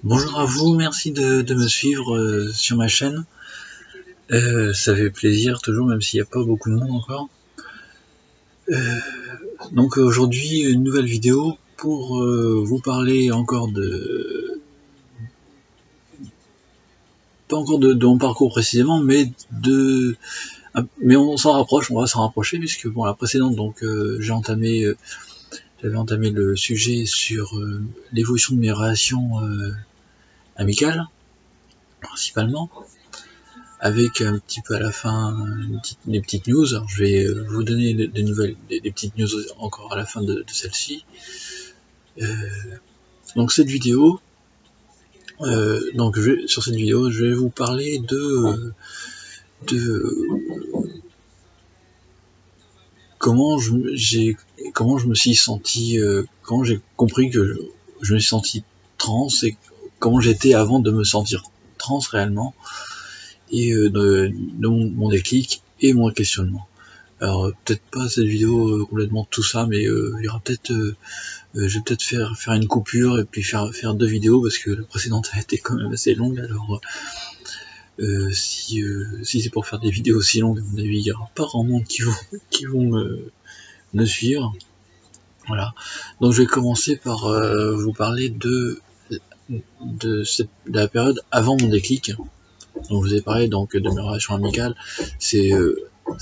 Bonjour à vous, merci de me suivre sur ma chaîne. Ça fait plaisir toujours, même s'il n'y a pas beaucoup de monde encore. Donc aujourd'hui, une nouvelle vidéo pour vous parler encore pas encore de mon parcours précisément, mais on s'en rapproche, on va s'en rapprocher, puisque bon, la précédente, donc j'avais entamé le sujet sur l'évolution de mes relations amicales, principalement, avec un petit peu à la fin des petites news. Alors, je vais vous donner des nouvelles, des petites news encore à la fin de celle-ci. Donc cette vidéo, sur cette vidéo, je vais vous parler de comment je me suis senti, quand j'ai compris que je me suis senti trans et comment j'étais avant de me sentir trans réellement, et de mon déclic et mon questionnement. Alors peut-être pas cette vidéo complètement tout ça, mais il y aura peut-être, je vais peut-être faire une coupure et puis faire deux vidéos, parce que la précédente a été quand même assez longue. Alors si c'est pour faire des vidéos aussi longues, à mon avis, il n'y aura pas grand monde qui vont me suivre. Voilà. Donc je vais commencer par vous parler de la période avant mon déclic. Donc je vous ai parlé donc de mes relations amicales. Ça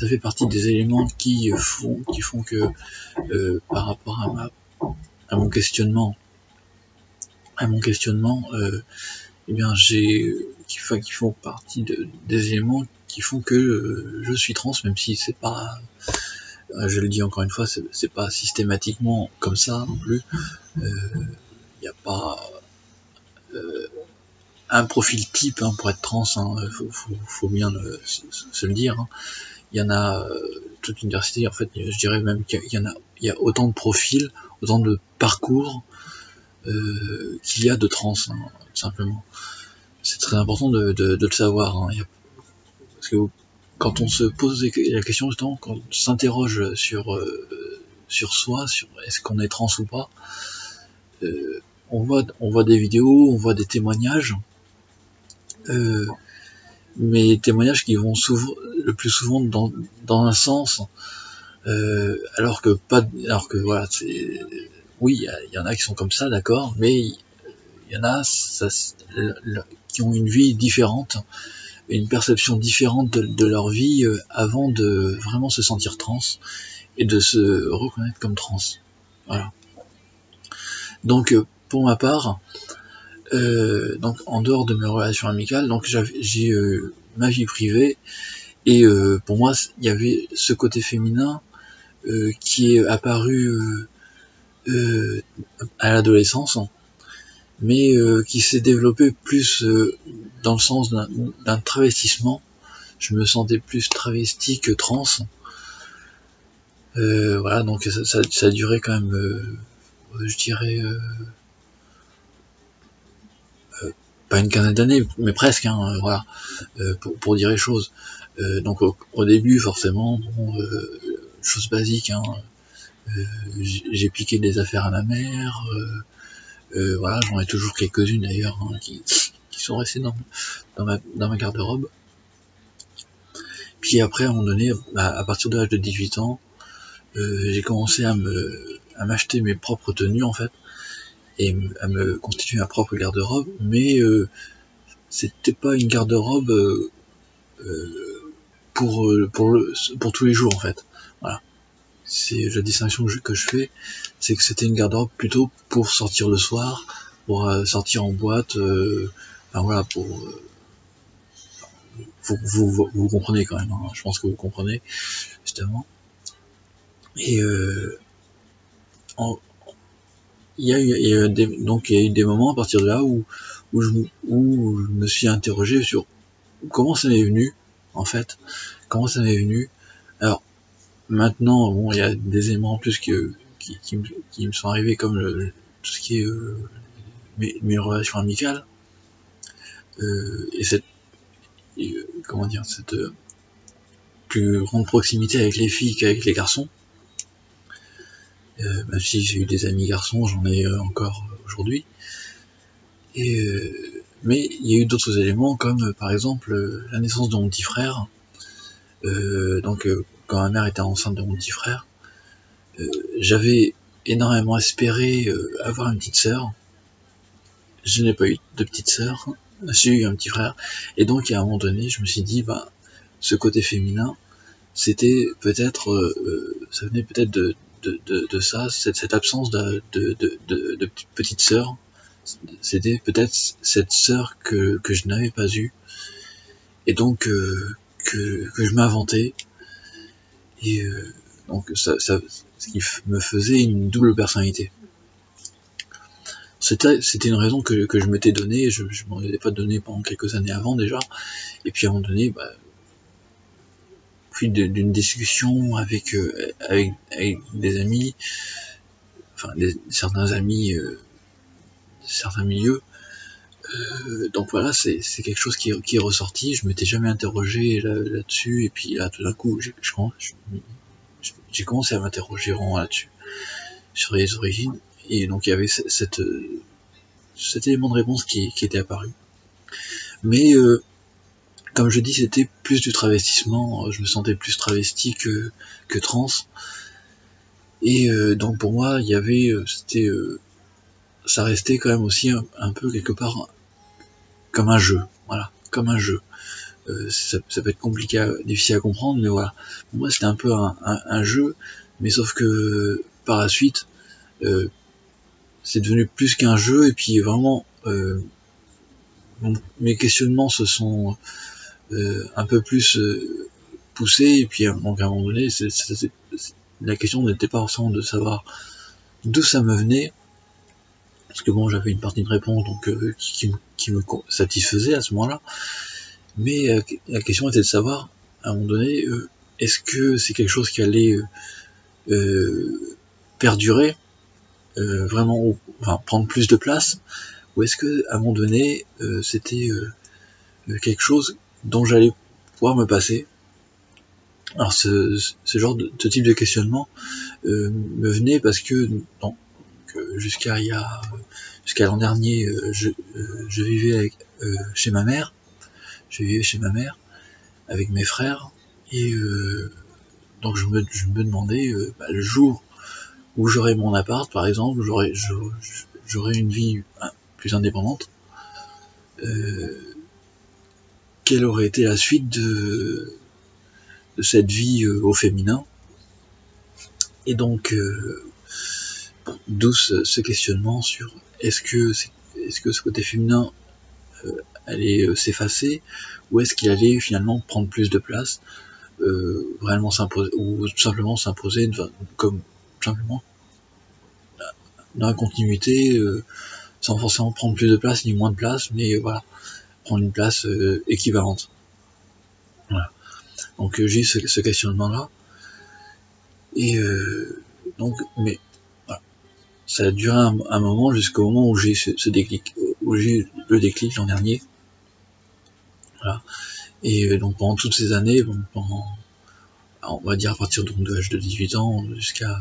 fait partie des éléments qui font que par rapport à mon questionnement, eh bien qui font partie des éléments qui font que je suis trans, même si c'est pas, je le dis encore une fois, c'est pas systématiquement comme ça non plus. Il n'y a pas un profil type pour être trans, faut bien se le dire. Il y en a toute une diversité, en fait. Je dirais même qu'il y a autant de profils, autant de parcours qu'il y a de trans, tout simplement. C'est très important de le savoir, parce que quand on se pose la question, justement, quand on s'interroge sur soi, sur est-ce qu'on est trans ou pas, on voit des vidéos, on voit des témoignages, mais des témoignages qui vont le plus souvent dans un sens, alors que voilà, oui, il y en a qui sont comme ça, d'accord, mais il y en a qui ont une vie différente, une perception différente de leur vie avant de vraiment se sentir trans et de se reconnaître comme trans. Voilà. Donc pour ma part, donc en dehors de mes relations amicales, donc j'ai ma vie privée, et pour moi il y avait ce côté féminin qui est apparu à l'adolescence, mais qui s'est développé plus dans le sens d'un travestissement. Je me sentais plus travesti que trans. Voilà, donc ça a duré quand même, je dirais, pas une quinzaine d'années, mais presque, voilà, pour dire les choses. Donc au début, forcément, bon, chose basique, j'ai piqué des affaires à ma mère, voilà, j'en ai toujours quelques-unes d'ailleurs, qui sont restées dans ma garde-robe. Puis après, à un moment donné, à partir de l'âge de 18 ans, j'ai commencé à m'acheter mes propres tenues, en fait, et à me constituer ma propre garde-robe, mais c'était pas une garde-robe pour tous les jours, en fait. Voilà. C'est la distinction que je fais, c'est que c'était une garde-robe plutôt pour sortir le soir, pour sortir en boîte, enfin voilà, vous comprenez quand même, je pense que vous comprenez, justement. Et il y a eu des moments à partir de là où je me suis interrogé sur comment ça m'est venu, en fait, comment ça m'est venu. Alors maintenant, bon, il y a des éléments en plus qui me sont arrivés, comme tout ce qui est mes relations amicales, et cette plus grande proximité avec les filles qu'avec les garçons. Même si j'ai eu des amis garçons, j'en ai encore aujourd'hui. Mais il y a eu d'autres éléments, comme par exemple la naissance de mon petit frère. Quand ma mère était enceinte de mon petit frère, j'avais énormément espéré avoir une petite sœur. Je n'ai pas eu de petite sœur, j'ai eu un petit frère, et donc à un moment donné, je me suis dit, ce côté féminin, c'était peut-être, ça venait peut-être de ça, cette absence de petite sœur. C'était peut-être cette sœur que je n'avais pas eue, et donc que je m'inventais, et donc ça, ce qui me faisait une double personnalité. C'était une raison que je m'étais donnée, je m'en étais pas donné pendant quelques années avant déjà, et puis à un moment donné, puis d'une discussion avec des amis, enfin certains amis, certains milieux, donc voilà, c'est quelque chose qui est ressorti. Je m'étais jamais interrogé là-dessus, et puis là tout d'un coup j'ai commencé à m'interroger vraiment là-dessus, sur les origines, et donc il y avait cet élément de réponse qui était apparu. Mais comme je dis, c'était plus du travestissement, je me sentais plus travesti que trans, et donc pour moi, il y avait, ça restait quand même aussi un peu quelque part comme un jeu, voilà, comme un jeu. Ça peut être compliqué, difficile à comprendre, mais voilà. Pour moi, c'était un peu un jeu, mais sauf que par la suite, c'est devenu plus qu'un jeu, et puis vraiment, mes questionnements se sont un peu plus poussés, et puis donc à un moment donné, la question n'était pas forcément de savoir d'où ça me venait, parce que bon, j'avais une partie de réponse donc qui me satisfaisait à ce moment-là, mais la question était de savoir, à un moment donné, est-ce que c'est quelque chose qui allait perdurer, vraiment, enfin prendre plus de place, ou est-ce que à un moment donné, c'était quelque chose dont j'allais pouvoir me passer. Alors ce genre de type de questionnement me venait parce que jusqu'à l'an dernier, je vivais chez ma mère. Je vivais chez ma mère avec mes frères, et donc je me demandais, le jour où j'aurais mon appart, par exemple, j'aurais une vie plus indépendante, quelle aurait été la suite de cette vie au féminin. Et donc d'où ce questionnement sur est-ce que ce côté féminin allait s'effacer, ou est-ce qu'il allait finalement prendre plus de place, réellement s'imposer, ou tout simplement s'imposer comme simplement dans la continuité, sans forcément prendre plus de place ni moins de place, mais voilà, prendre une place équivalente. Voilà. Donc j'ai eu ce questionnement là, et donc, mais voilà, ça a duré un moment, jusqu'au moment où j'ai ce déclic, où j'ai eu le déclic l'an dernier. Voilà. Et donc pendant toutes ces années, on va dire à partir de l'âge de 18 ans jusqu'à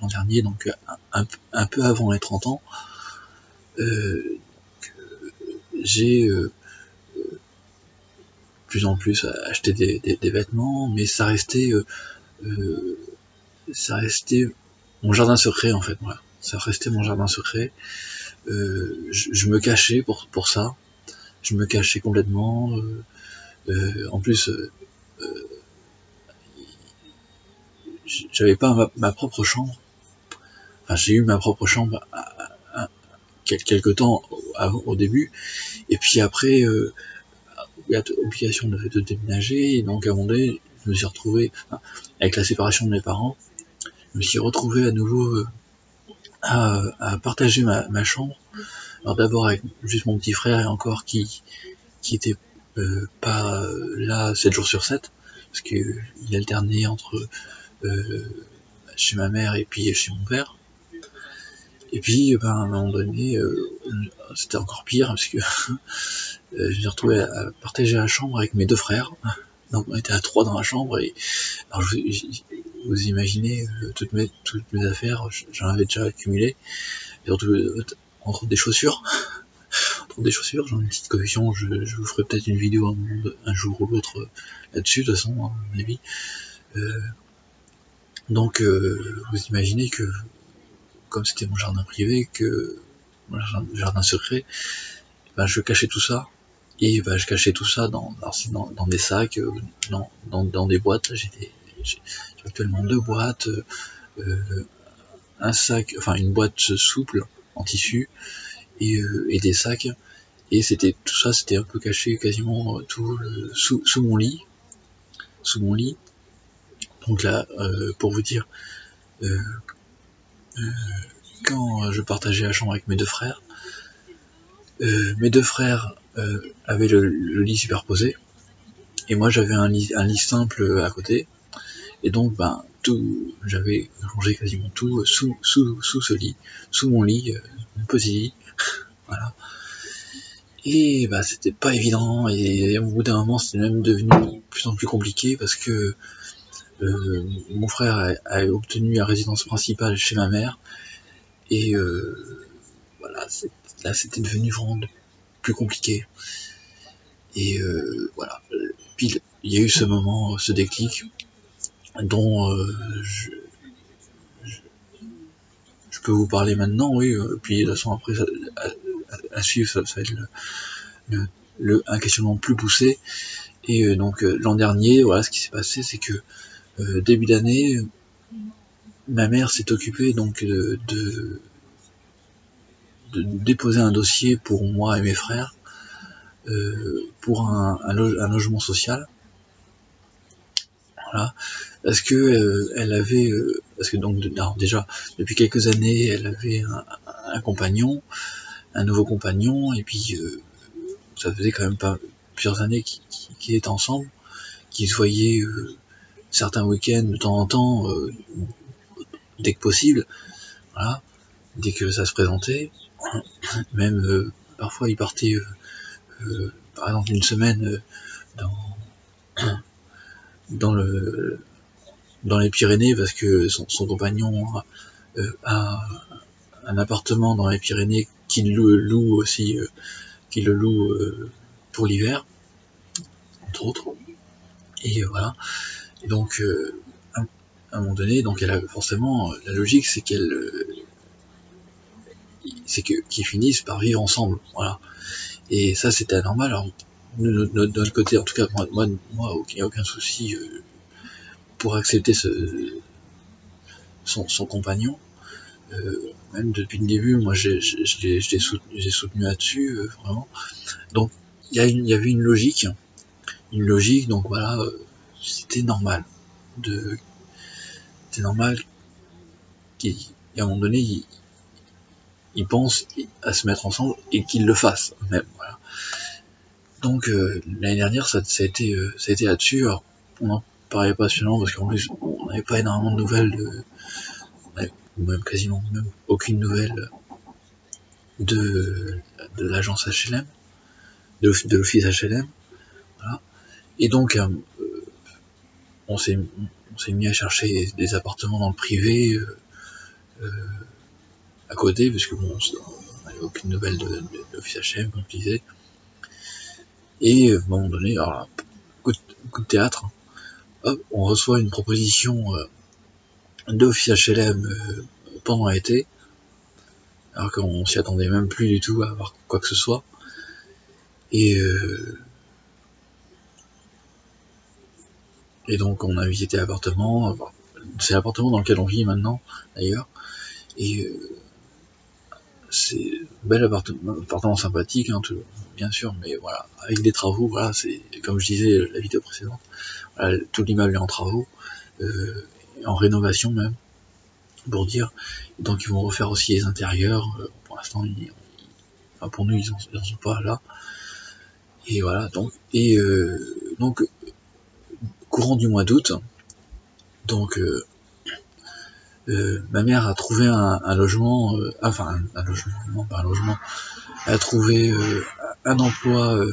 l'an dernier, donc un peu avant les 30 ans, j'ai plus en plus acheté des vêtements, mais ça restait mon jardin secret, en fait. Voilà. Ça restait mon jardin secret. Je me cachais pour ça. Je me cachais complètement. En plus, j'avais pas ma propre chambre. Enfin, j'ai eu ma propre chambre quelque temps au début, et puis après, obligation de déménager, et donc à un moment donné, je me suis retrouvé, avec la séparation de mes parents, je me suis retrouvé à nouveau à partager ma chambre. Alors d'abord avec juste mon petit frère, et encore qui était pas là 7 jours sur 7, parce qu'il alternait entre chez ma mère et puis chez mon père. Et puis à un moment donné, c'était encore pire, parce que je me suis retrouvé à partager la chambre avec mes deux frères. Donc on était à 3 dans la chambre, et alors vous imaginez, toutes mes affaires, j'en avais déjà accumulé, et surtout entre des chaussures, pour des chaussures, j'en ai une petite collection, je vous ferai peut-être une vidéo un jour ou l'autre là-dessus, de toute façon, à mon avis. Donc vous imaginez que, comme c'était mon jardin privé, que mon jardin secret, ben, je cachais tout ça, et ben, je cachais tout ça dans des sacs, dans des boîtes. J'ai actuellement 2 boîtes, un sac, enfin une boîte souple en tissu, et des sacs, et tout ça c'était un peu caché, quasiment tout sous mon lit. Donc là, pour vous dire, quand je partageais la chambre avec mes 2 frères, avaient le lit superposé, et moi j'avais un lit simple à côté, et donc ben j'avais rangé quasiment tout sous ce lit, sous mon lit, mon petit lit, voilà. Et bah c'était pas évident, et au bout d'un moment c'était même devenu de plus en plus compliqué, parce que mon frère a obtenu la résidence principale chez ma mère, et voilà, là c'était devenu vraiment plus compliqué. Et voilà, puis il y a eu ce moment, ce déclic, dont je peux vous parler maintenant, oui, puis de toute façon après à suivre, ça va être un questionnement plus poussé. Et donc l'an dernier, voilà, ce qui s'est passé, c'est que début d'année, ma mère s'est occupée donc de déposer un dossier pour moi et mes frères, pour un logement social. Voilà, parce que elle avait, parce que donc alors déjà depuis quelques années, elle avait un compagnon, un nouveau compagnon, et puis ça faisait quand même pas plusieurs années qu'ils étaient ensemble, qu'ils se voyaient certains week-ends de temps en temps, dès que possible, voilà, dès que ça se présentait. Même parfois ils partaient, par exemple une semaine dans les Pyrénées, parce que son compagnon a un appartement dans les Pyrénées qu'il loue aussi, pour l'hiver, entre autres. Et voilà. Et donc à un moment donné, donc elle a forcément, la logique c'est qu'ils finissent par vivre ensemble, voilà. Et ça c'était anormal. Alors de notre côté, en tout cas moi il n'y a aucun souci pour accepter son compagnon. Même depuis le début, moi je l'ai soutenu là-dessus, vraiment. Donc il y avait une logique, donc voilà, c'était normal qu'à un moment donné ils pensent à se mettre ensemble, et qu'ils le fassent même, voilà. Donc l'année dernière ça a été là-dessus. Alors on en parlait pas suffisamment, parce qu'en plus on n'avait pas énormément de nouvelles, même quasiment même aucune nouvelle de l'agence HLM, de l'office HLM, voilà. Et donc on s'est mis à chercher des appartements dans le privé, à côté, parce que bon, on n'avait aucune nouvelle de l'office HLM, comme je disais. Et à un moment donné, alors là, coup de théâtre, hop, on reçoit une proposition d'office HLM pendant l'été, alors qu'on s'y attendait même plus du tout à avoir quoi que ce soit. Et donc on a visité l'appartement, c'est l'appartement dans lequel on vit maintenant d'ailleurs, et c'est un bel appartement sympathique, hein, bien sûr, mais voilà, avec des travaux, voilà, c'est comme je disais la vidéo précédente, voilà, tout l'immeuble est en travaux, en rénovation même, pour dire. Donc ils vont refaire aussi les intérieurs, pour l'instant, pour nous ils en sont pas là. Et voilà, donc courant du mois d'août, donc ma mère a trouvé un logement, enfin un logement, non pas un logement, elle a trouvé un emploi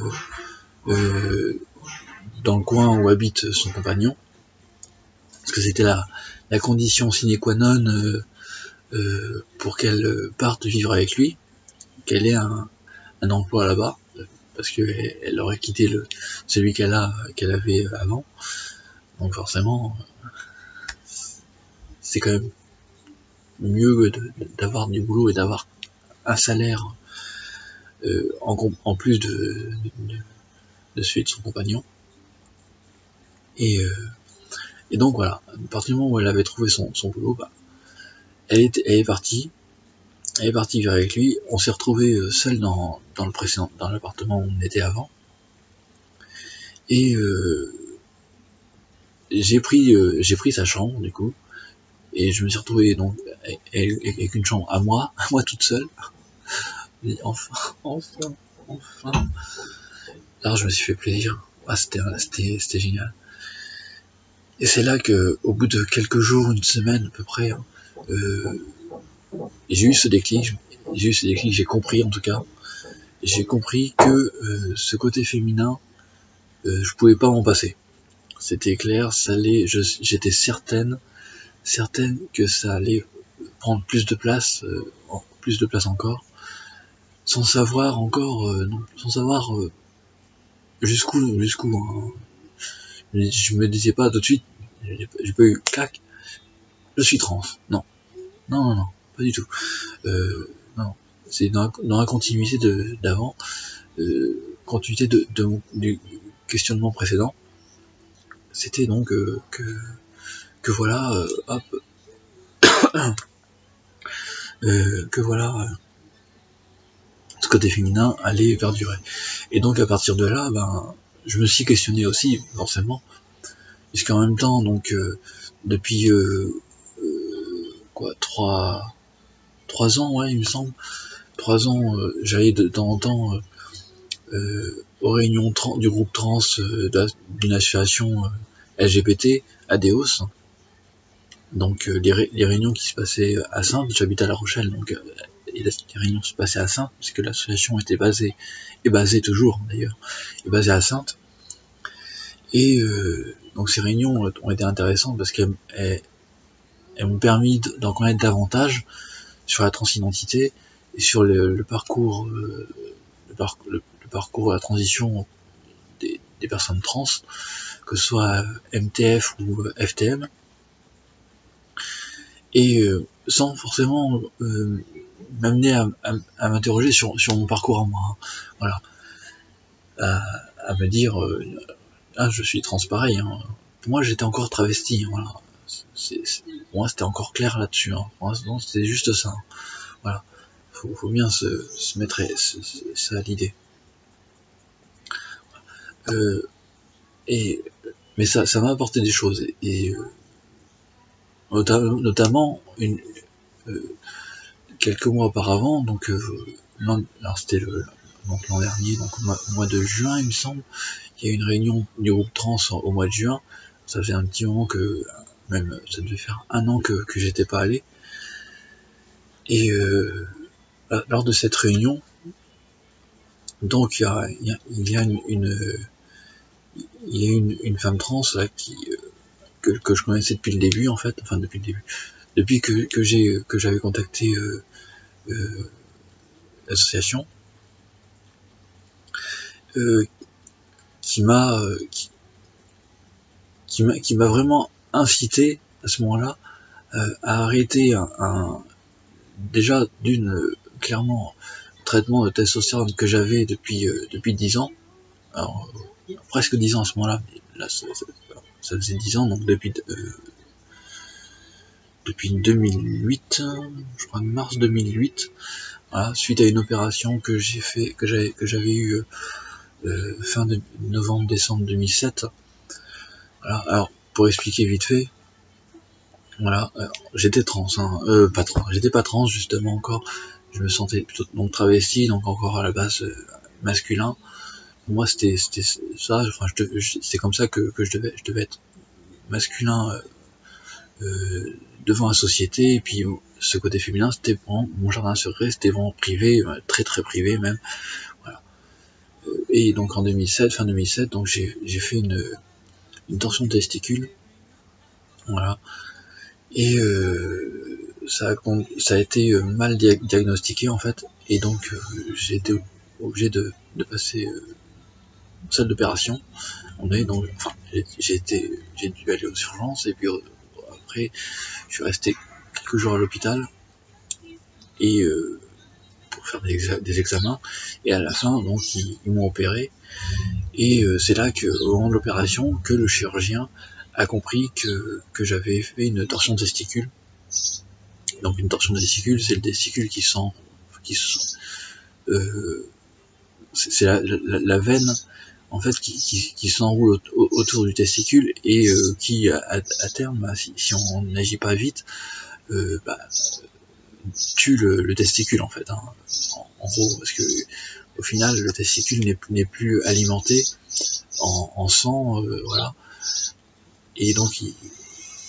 dans le coin où habite son compagnon, parce que c'était la condition sine qua non pour qu'elle parte vivre avec lui, qu'elle ait un un emploi là-bas, parce qu'elle aurait quitté celui qu'elle avait avant. Donc forcément, c'est quand même mieux d'avoir du boulot et d'avoir un salaire en plus de celui de son compagnon. Et donc voilà, à partir du moment où elle avait trouvé son boulot, bah, elle est partie vivre avec lui. On s'est retrouvé seul dans l'appartement où on était avant. Et j'ai pris sa chambre du coup, et je me suis retrouvé donc avec une chambre à moi toute seule. Et enfin. Alors je me suis fait plaisir. Ah, c'était génial. Et c'est là que, au bout de quelques jours, une semaine à peu près, j'ai eu ce déclic. J'ai compris en tout cas. J'ai compris que ce côté féminin, je pouvais pas m'en passer. C'était clair, j'étais certaine que ça allait prendre plus de place encore, sans savoir jusqu'où. Hein. Je me disais pas tout de suite, j'ai pas eu clac, je suis trans. Non, pas du tout. Non, c'est dans la continuité d'avant, continuité du questionnement précédent. C'était donc que voilà, hop, que voilà, ce côté féminin allait perdurer. Et donc à partir de là, ben, je me suis questionné aussi, forcément, puisqu'en même temps, donc depuis 3 ans, ouais, il me semble, 3 ans, j'allais de temps en temps aux réunions du groupe trans d'une association LGBT, ADEOS. Donc les réunions qui se passaient à Saintes, j'habite à La Rochelle, donc les réunions se passaient à Saintes, puisque l'association était basée toujours d'ailleurs, est basée à Saintes. Et donc ces réunions ont été intéressantes parce qu'elles m'ont permis d'en connaître davantage sur la transidentité et sur le parcours, le parcours à la transition des personnes trans, que ce soit MTF ou FTM. Et sans forcément m'amener à m'interroger sur mon parcours à moi. Hein. Voilà. À me dire, je suis trans pareil. Hein. Pour moi, j'étais encore travesti. Hein, voilà. Pour moi, c'était encore clair là-dessus. Hein. Pour l'instant, c'était juste ça. Hein. Voilà. Faut bien se mettre ça à l'idée. Mais ça m'a apporté des choses. Et notamment quelques mois auparavant, donc c'était l'an dernier, donc au mois de juin, il me semble, il y a eu une réunion du groupe trans au mois de juin. Ça faisait un petit moment même ça devait faire 1 an que j'étais pas allé. Et lors de cette réunion, donc il y a une femme trans là que je connaissais depuis le début en fait, enfin depuis le début, depuis que j'avais contacté l'association, qui m'a vraiment incité à ce moment-là à arrêter déjà clairement traitement de testostérone que j'avais depuis 10 ans. Alors presque 10 ans à ce moment-là, mais là ça faisait 10 ans, donc depuis 2008, je crois mars 2008, voilà, suite à une opération que j'avais eu fin de novembre-décembre 2007. Voilà, alors pour expliquer vite fait, voilà, j'étais trans, hein, j'étais pas trans justement encore, je me sentais plutôt donc travesti, donc encore à la base masculin. Pour moi c'était ça, enfin c'est comme ça que je devais être masculin devant la société, et puis ce côté féminin c'était vraiment mon jardin secret, c'était vraiment privé, très très privé même. Voilà. Et donc en 2007, fin 2007, donc j'ai fait une torsion de testicule, voilà, et ça a été mal diagnostiqué en fait, et donc j'ai été obligé de passer salle d'opération. On est donc, enfin, j'ai dû aller aux urgences, et puis après, je suis resté quelques jours à l'hôpital, et pour faire des examens, et à la fin, donc, ils m'ont opéré, et c'est là que, au moment de l'opération, que le chirurgien a compris que j'avais fait une torsion de testicule. Donc une torsion de testicule, c'est le testicule c'est la veine, en fait, qui s'enroule autour du testicule, et qui à terme, si on n'agit pas vite, tue le testicule, en fait, hein, en gros, parce que au final le testicule n'est plus alimenté en sang, voilà, et donc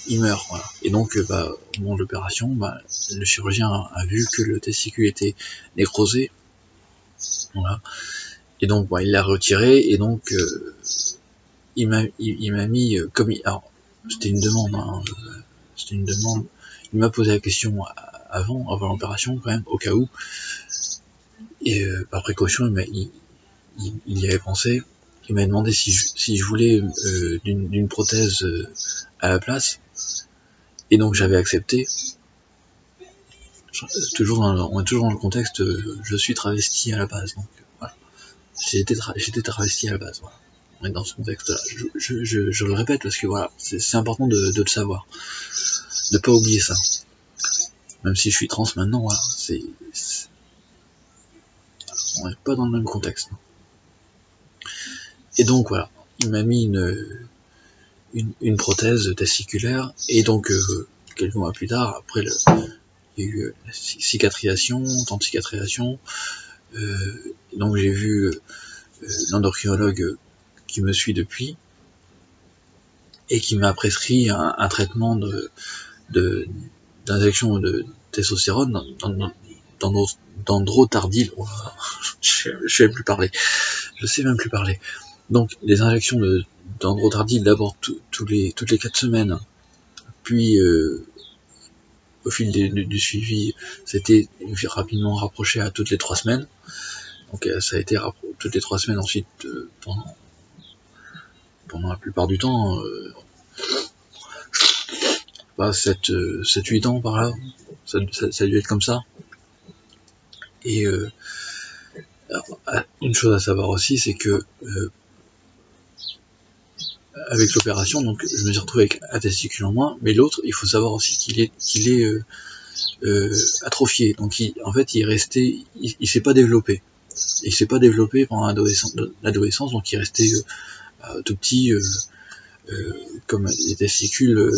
il meurt, voilà. Et donc au moment de l'opération, le chirurgien a vu que le testicule était nécrosé, voilà, et donc il l'a retiré, et donc il m'a mis, alors c'était une demande, hein, il m'a posé la question avant l'opération, quand même, au cas où, et par précaution, il y avait pensé. Il m'a demandé si je voulais d'une prothèse à la place, et donc j'avais accepté. On est toujours dans le contexte, je suis travesti à la base, donc voilà. J'étais travesti à la base, voilà. On est dans ce contexte-là. Je le répète parce que voilà, c'est important de le savoir, de pas oublier ça. Même si je suis trans maintenant, voilà, on n'est pas dans le même contexte. Et donc voilà, il m'a mis une prothèse testiculaire, et donc quelques mois plus tard, après il y a eu cicatrisation, temps de cicatrisation, donc j'ai vu l'endocrinologue qui me suit depuis, et qui m'a prescrit un traitement d'injection de testostérone d'androtardil. Je sais même plus parler. Donc les injections d'androtardil, d'abord toutes les 4 semaines, puis au fil du suivi, c'était rapidement rapproché à toutes les 3 semaines. Donc ça a été toutes les 3 semaines ensuite, pendant la plupart du temps, 7-8 ans par là, ça a dû être comme ça. Et alors, une chose à savoir aussi, c'est que avec l'opération, donc je me suis retrouvé avec un testicule en moins, mais l'autre, il faut savoir aussi qu'il est atrophié. Donc en fait, il s'est pas développé. Il s'est pas développé pendant l'adolescence, donc il restait tout petit, comme les testicules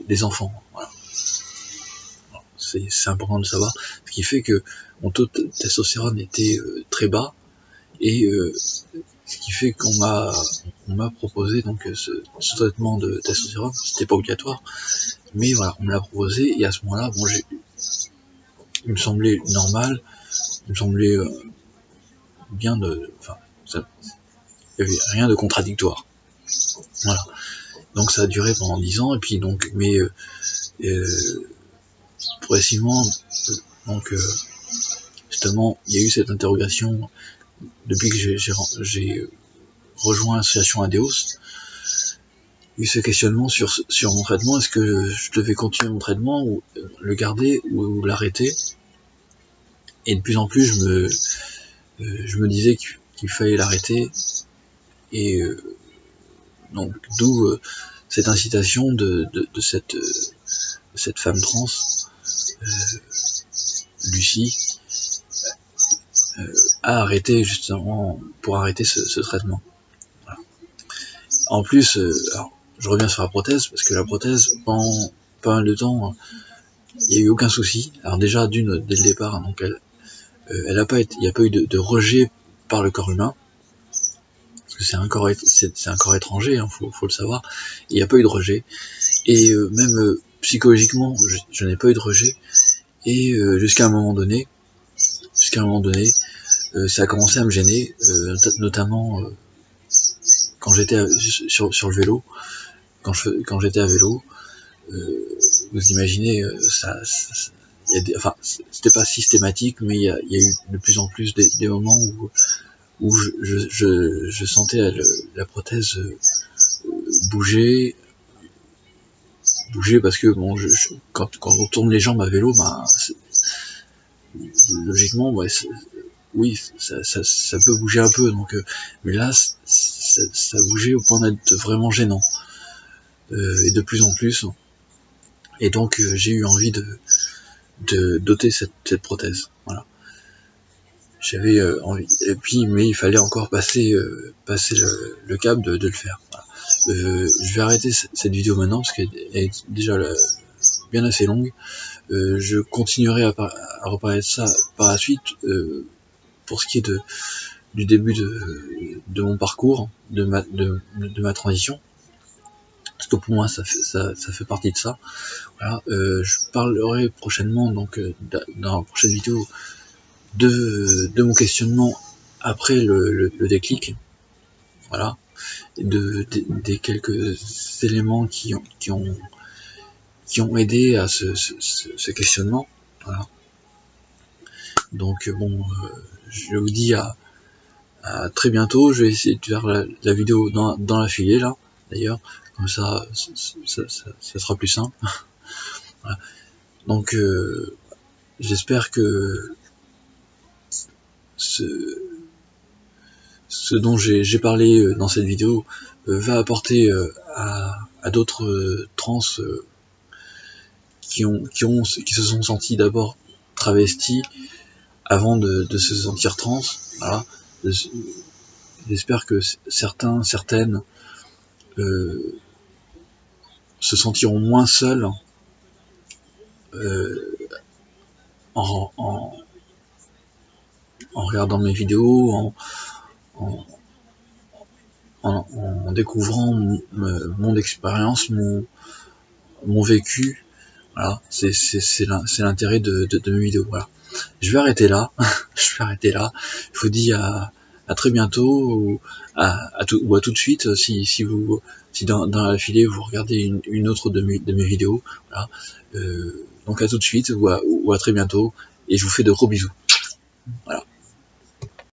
des enfants. Voilà. C'est important de savoir, ce qui fait que mon taux de testostérone était très bas, et ce qui fait qu'on m'a proposé donc ce traitement de testostérone. C'était pas obligatoire, mais voilà, on me l'a proposé, et à ce moment-là, bon, il me semblait normal, il me semblait bien il n'y avait rien de contradictoire. Voilà. Donc ça a duré pendant 10 ans, et puis donc, mais progressivement, donc justement, il y a eu cette interrogation depuis que j'ai rejoint l'association Adeos. Il y a eu ce questionnement sur mon traitement. Est-ce que je devais continuer mon traitement, ou le garder, ou l'arrêter? Et de plus en plus, je me disais qu'il fallait l'arrêter, et donc d'où cette incitation de cette femme trans, Lucie, à arrêter, justement, pour arrêter ce traitement. Voilà. En plus, alors, je reviens sur la prothèse, parce que la prothèse, pendant pas mal de temps, il n'y a eu aucun souci. Alors déjà, dès le départ, donc il n'y a pas eu de rejet par le corps humain, parce que c'est un corps étranger, hein, faut le savoir. Il n'y a pas eu de rejet, et même psychologiquement, je n'ai pas eu de rejet, et jusqu'à un moment donné, ça a commencé à me gêner, notamment quand j'étais sur le vélo. Quand j'étais à vélo, vous imaginez, il y a des, enfin, c'était pas systématique, mais il y a eu de plus en plus des moments où je sentais la prothèse bouger parce que bon, quand on tourne les jambes à vélo, ben, logiquement, ouais, oui, ça peut bouger un peu, donc, mais là, ça bougeait au point d'être vraiment gênant, et de plus en plus, et donc j'ai eu envie de doter cette prothèse, voilà. J'avais envie, et puis, mais il fallait encore passer le cap de le faire. Voilà. Je vais arrêter cette vidéo maintenant parce qu'elle est déjà bien assez longue. Je continuerai à reparler de ça par la suite, pour ce qui est du début de mon parcours, de ma transition, parce que pour moi ça fait partie de ça. Voilà. Je parlerai prochainement, donc dans la prochaine vidéo, de mon questionnement après le déclic, voilà, des quelques éléments qui ont aidé à ce questionnement, voilà. Donc bon, je vous dis à très bientôt. Je vais essayer de faire la vidéo dans la filée là, d'ailleurs, comme ça sera plus simple. Voilà. Donc j'espère que ce dont j'ai parlé dans cette vidéo va apporter à d'autres trans qui se sont sentis d'abord travestis avant de se sentir trans. Voilà. J'espère que certaines se sentiront moins seuls en regardant mes vidéos, en découvrant mon expérience, mon vécu. Voilà, c'est l'intérêt de mes vidéos. Voilà. Je vais arrêter là. Je vous dis à très bientôt, ou à tout de suite, si dans la filée vous regardez une autre de mes vidéos. Voilà. Donc à tout de suite, ou à très bientôt, et je vous fais de gros bisous. Voilà.